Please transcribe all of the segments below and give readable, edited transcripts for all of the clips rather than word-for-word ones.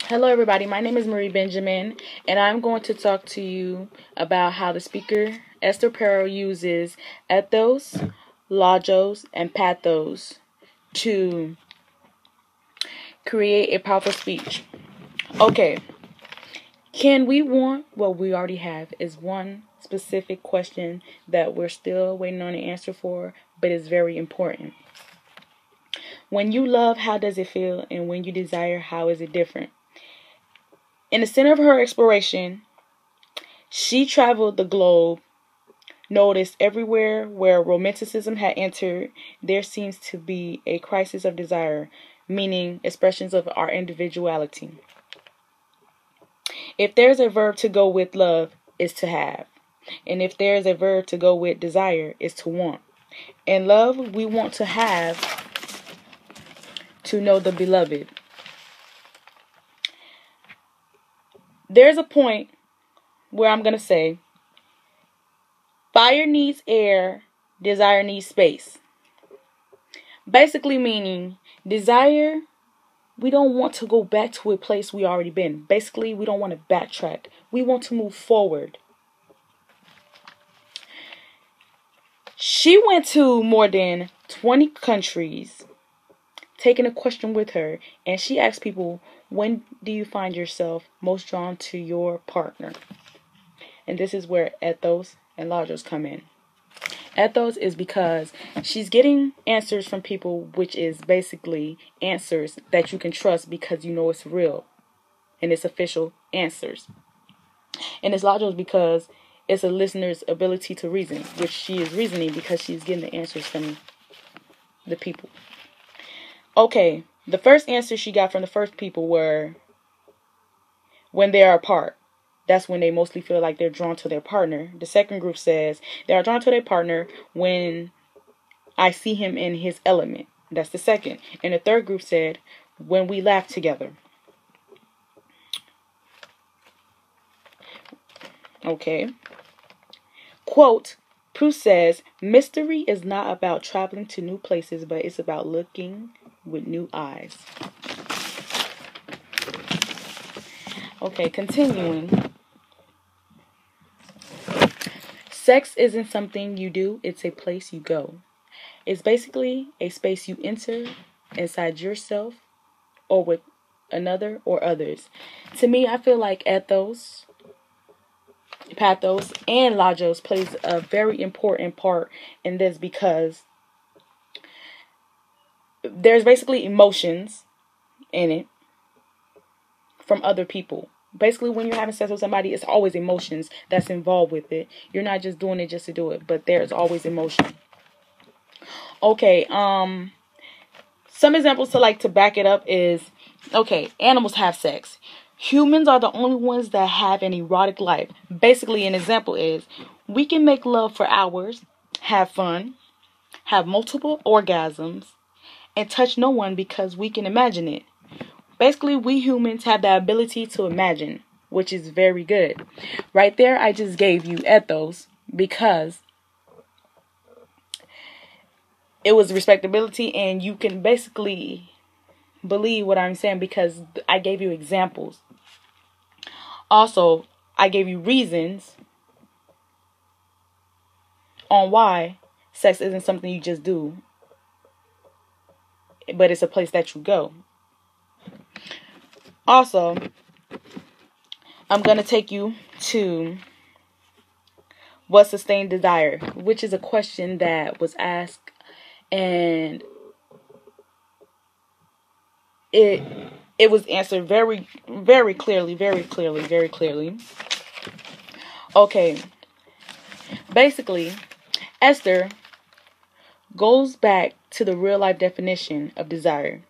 Hello, everybody. My name is Marie Benjamin, and I'm going to talk to you about how the speaker Esther Perel uses ethos, logos, and pathos to create a powerful speech. Okay, can we want what we already have? Is one specific question that we're still waiting on an answer for, but it's very important. When you love, how does it feel? And when you desire, how is it different? In the center of her exploration, she traveled the globe, noticed everywhere where romanticism had entered, there seems to be a crisis of desire, meaning expressions of our individuality. If there's a verb to go with love, it's to have. And if there's a verb to go with desire, it's to want. In love, we want to have to know the beloved. There's a point where I'm going to say, fire needs air, desire needs space. Basically meaning, desire, we don't want to go back to a place we already been. Basically, we don't want to backtrack. We want to move forward. She went to more than 20 countries, taking a question with her, and she asked people, when do you find yourself most drawn to your partner? And this is where ethos and logos come in. Ethos is because she's getting answers from people, which is basically answers that you can trust because you know it's real and it's official answers. And it's logos because it's a listener's ability to reason, which she is reasoning because she's getting the answers from the people. Okay, the first answer she got from the first people were when they are apart. That's when they mostly feel like they're drawn to their partner. The second group says they are drawn to their partner when I see him in his element. That's the second. And the third group said when we laugh together. Okay. Quote, Proust says, mystery is not about traveling to new places, but it's about looking with new eyes. Okay, continuing. Sex isn't something you do, it's a place you go. It's basically a space you enter inside yourself or with another or others. To me, I feel like ethos, pathos, and logos plays a very important part in this because there's basically emotions in it from other people. Basically, when you're having sex with somebody, it's always emotions that's involved with it. You're not just doing it just to do it, but there's always emotion. Okay, some examples to back it up is, okay, animals have sex. Humans are the only ones that have an erotic life. Basically, an example is, we can make love for hours, have fun, have multiple orgasms, and touch no one because we can imagine it. Basically, we humans have the ability to imagine, which is very good. Right there, I just gave you ethos because it was respectability, and you can basically believe what I'm saying because I gave you examples. Also, I gave you reasons on why sex isn't something you just do, but it's a place that you go. Also, I'm going to take you to what sustained desire, which is a question that was asked, and it was answered very, very clearly. Okay, basically, Esther goes back to the real life definition of desire.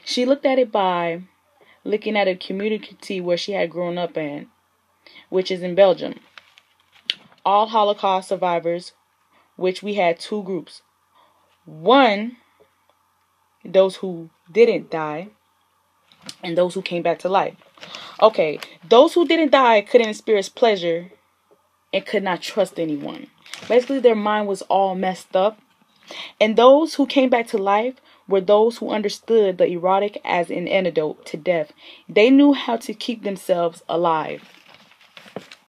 She looked at it by looking at a community where she had grown up in, which is in Belgium. All Holocaust survivors, which we had two groups. One, those who didn't die, and those who came back to life. Okay, those who didn't die couldn't experience pleasure and could not trust anyone. Basically, their mind was all messed up. And those who came back to life were those who understood the erotic as an antidote to death. They knew how to keep themselves alive.